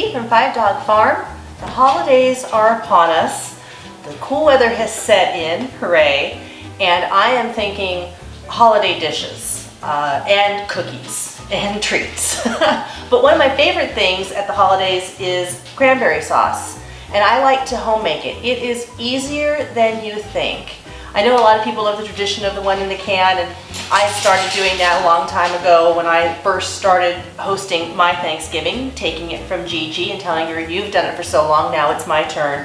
Dee from 5DogFarm. The holidays are upon us. The cool weather has set in, hooray, and I am thinking holiday dishes and cookies and treats. But one of my favorite things at the holidays is cranberry sauce, and I like to home make it. It is easier than you think. I know a lot of people love the tradition of the one in the can, and I started doing that a long time ago when I first started hosting my Thanksgiving, taking it from Gigi and telling her, you've done it for so long, now it's my turn.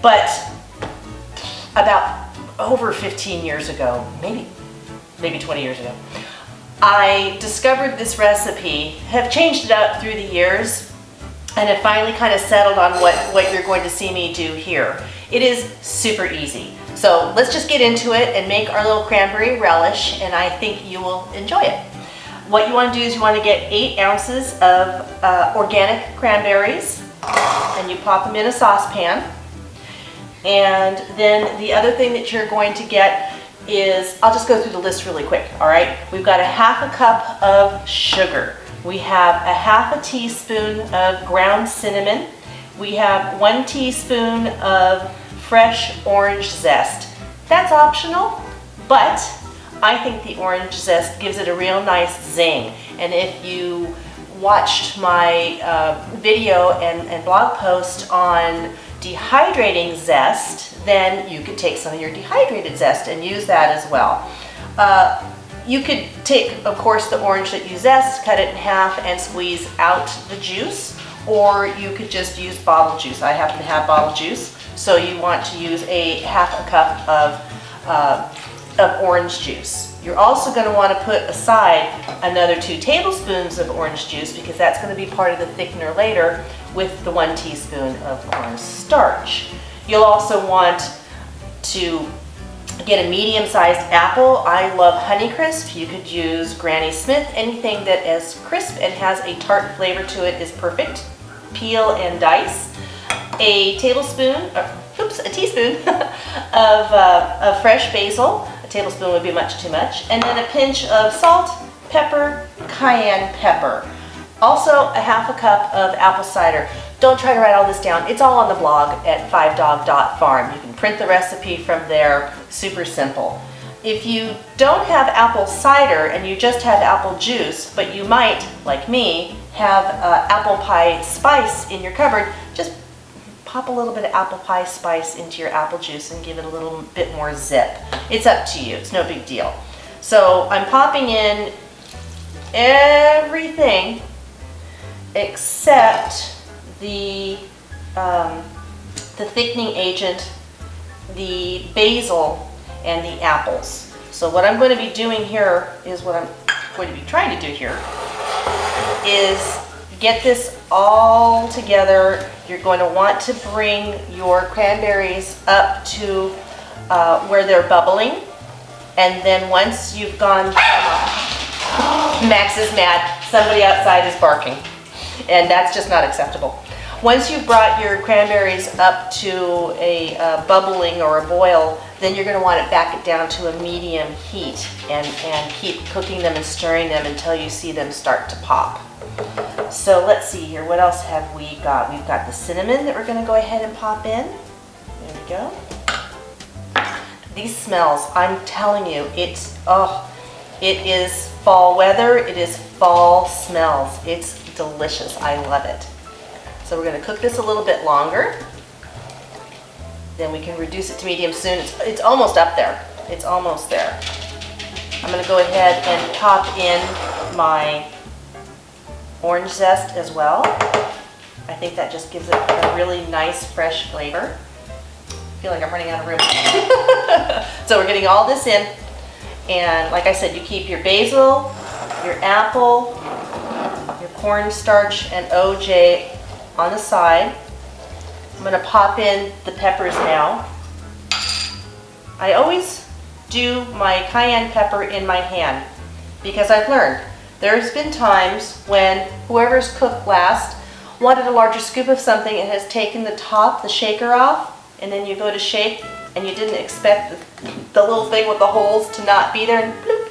But about over 15 years ago, maybe 20 years ago, I discovered this recipe, have changed it up through the years, and have finally kind of settled on what you're going to see me do here. It is super easy. So let's just get into it and make our little cranberry relish, and I think you will enjoy it. What you want to do is you want to get 8 ounces of organic cranberries, and you pop them in a saucepan. And then the other thing that you're going to get is, I'll just go through the list really quick, all right? We've got a 1/2 cup of sugar. We have a 1/2 teaspoon of ground cinnamon. We have 1 teaspoon of fresh orange zest. That's optional, but I think the orange zest gives it a real nice zing. And if you watched my video and blog post on dehydrating zest, then you could take some of your dehydrated zest and use that as well. You could take, of course, the orange that you zest, cut it in half and squeeze out the juice, or you could just use bottle juice. I happen to have bottle juice, so you want to use a 1/2 cup of orange juice. You're also going to want to put aside another 2 tablespoons of orange juice, because that's going to be part of the thickener later with the 1 teaspoon of cornstarch. You'll also want to get a medium-sized apple. I love Honeycrisp. You could use Granny Smith. Anything that is crisp and has a tart flavor to it is perfect. Peel and dice. A teaspoon of fresh basil. A tablespoon would be much too much. And then a pinch of salt, pepper, cayenne pepper. Also a 1/2 cup of apple cider. Don't try to write all this down. It's all on the blog at 5dog.farm. You can print the recipe from there. Super simple. If you don't have apple cider and you just have apple juice, but you might, like me, have apple pie spice in your cupboard, just pop a little bit of apple pie spice into your apple juice and give it a little bit more zip. It's up to you. It's no big deal. So I'm popping in everything except the thickening agent, the basil, and the apples. So what I'm going to be doing here is what I'm going to be trying to do here is get this all together. You're going to want to bring your cranberries up to where they're bubbling, and then once you've gone, Max is mad. Somebody outside is barking, and that's just not acceptable. Once you've brought your cranberries up to a bubbling or a boil, then you're going to want to back it down to a medium heat and keep cooking them and stirring them until you see them start to pop. So let's see here, what else have we got? We've got the cinnamon that we're going to go ahead and pop in. There we go. These smells, I'm telling you, it is fall weather, it is fall smells. It's delicious, I love it. So we're going to cook this a little bit longer. Then we can reduce it to medium soon. It's almost up there. It's almost there. I'm going to go ahead and pop in my orange zest as well. I think that just gives it a really nice fresh flavor. I feel like I'm running out of room. So we're getting all this in. And like I said, you keep your basil, your apple, your cornstarch, and OJ on the side. I'm going to pop in the peppers now. I always do my cayenne pepper in my hand because I've learned there's been times when whoever's cooked last wanted a larger scoop of something and has taken the top, the shaker off, and then you go to shake and you didn't expect the little thing with the holes to not be there, and bloop,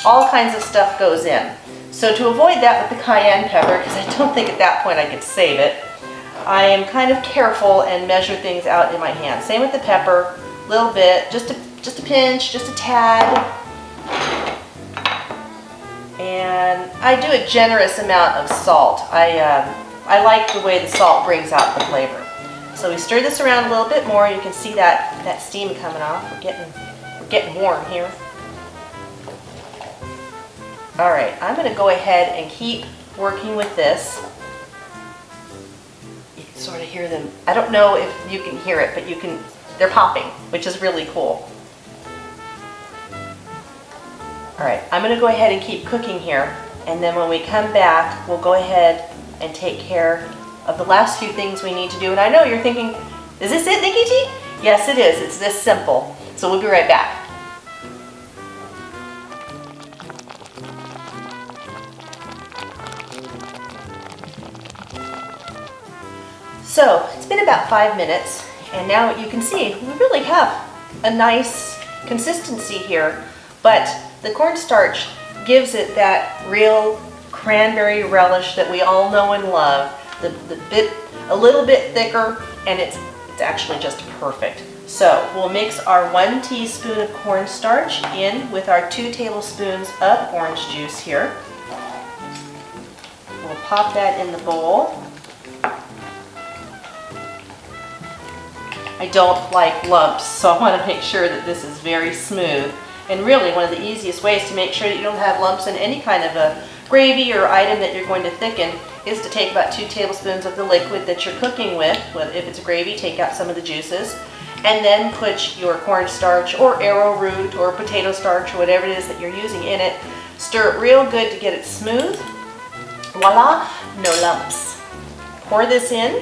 all kinds of stuff goes in. So to avoid that with the cayenne pepper, because I don't think at that point I could save it, I am kind of careful and measure things out in my hand. Same with the pepper, a little bit, just a pinch, just a tad. And I do a generous amount of salt. I like the way the salt brings out the flavor. So we stir this around a little bit more. You can see that steam coming off. We're getting warm here. All right, I'm going to go ahead and keep working with this. You can sort of hear them. I don't know if you can hear it, but they're popping, which is really cool. All right, I'm going to go ahead and keep cooking here, and then when we come back, we'll go ahead and take care of the last few things we need to do. And I know you're thinking, is this it, Nikki T? Yes, it is. It's this simple. So we'll be right back. So it's been about 5 minutes, and now you can see we really have a nice consistency here, but the cornstarch gives it that real cranberry relish that we all know and love. A little bit thicker, and it's actually just perfect. So we'll mix our 1 teaspoon of cornstarch in with our 2 tablespoons of orange juice here. We'll pop that in the bowl. I don't like lumps, so I want to make sure that this is very smooth. And really, one of the easiest ways to make sure that you don't have lumps in any kind of a gravy or item that you're going to thicken is to take about 2 tablespoons of the liquid that you're cooking with. If it's a gravy, take out some of the juices, and then put your cornstarch or arrowroot or potato starch or whatever it is that you're using in it. Stir it real good to get it smooth. Voila, no lumps. Pour this in.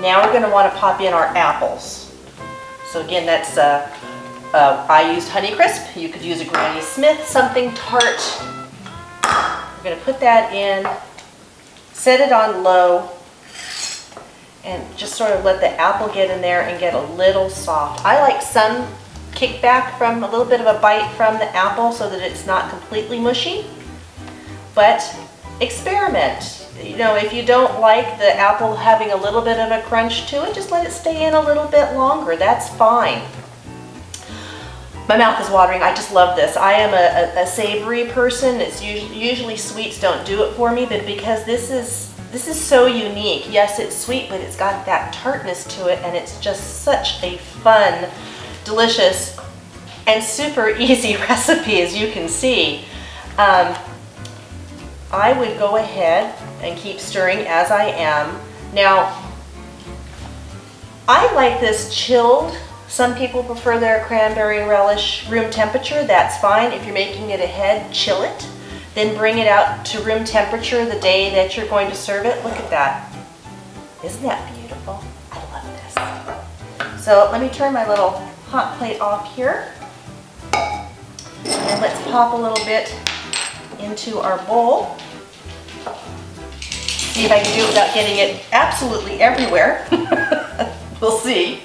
Now we're going to want to pop in our apples. So again, that's I used Honeycrisp. You could use a Granny Smith, something tart. We're going to put that in, set it on low, and just sort of let the apple get in there and get a little soft. I like some kickback from a little bit of a bite from the apple so that it's not completely mushy, but experiment. You know, if you don't like the apple having a little bit of a crunch to it, just let it stay in a little bit longer. That's fine. My mouth is watering. I just love this. I am a savory person. It's usually sweets don't do it for me, but because this is so unique. Yes, it's sweet, but it's got that tartness to it, and it's just such a fun, delicious, and super easy recipe, as you can see. I would go ahead and keep stirring as I am. Now, I like this chilled. Some people prefer their cranberry relish room temperature. That's fine. If you're making it ahead, chill it. Then bring it out to room temperature the day that you're going to serve it. Look at that. Isn't that beautiful? I love this. So let me turn my little hot plate off here. And let's pop a little bit into our bowl. See if I can do it without getting it absolutely everywhere. We'll see.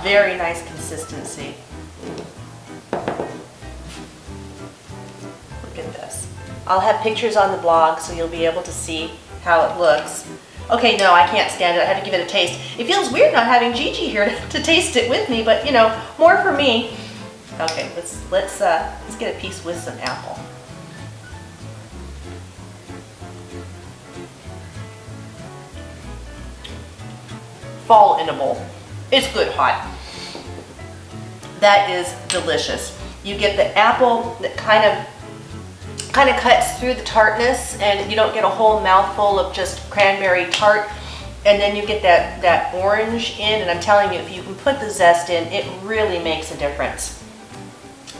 Very nice consistency. Look at this. I'll have pictures on the blog so you'll be able to see how it looks. Okay, no, I can't stand it. I have to give it a taste. It feels weird not having Gigi here to taste it with me, but you know, more for me. Okay, let's get a piece with some apple. Fall in a bowl. It's good hot. That is delicious. You get the apple that kind of cuts through the tartness, and you don't get a whole mouthful of just cranberry tart, and then you get that orange in, and I'm telling you, if you can put the zest in, it really makes a difference.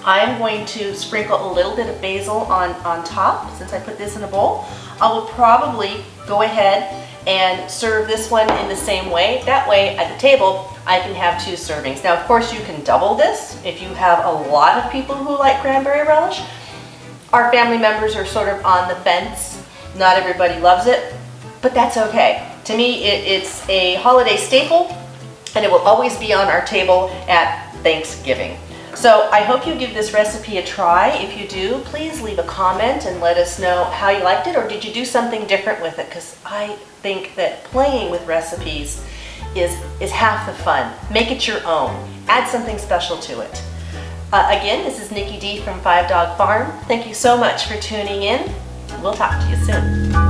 I'm going to sprinkle a little bit of basil on top since I put this in a bowl. I will probably go ahead and serve this one in the same way. That way at the table I can have 2 servings. Now of course you can double this if you have a lot of people who like cranberry relish. Our family members are sort of on the fence. Not everybody loves it, but that's okay. To me, it's a holiday staple, and it will always be on our table at Thanksgiving. So I hope you give this recipe a try. If you do, please leave a comment and let us know how you liked it, or did you do something different with it? Because I think that playing with recipes is half the fun. Make it your own. Add something special to it. Again, this is Nikki D from 5 Dog Farm. Thank you so much for tuning in. We'll talk to you soon.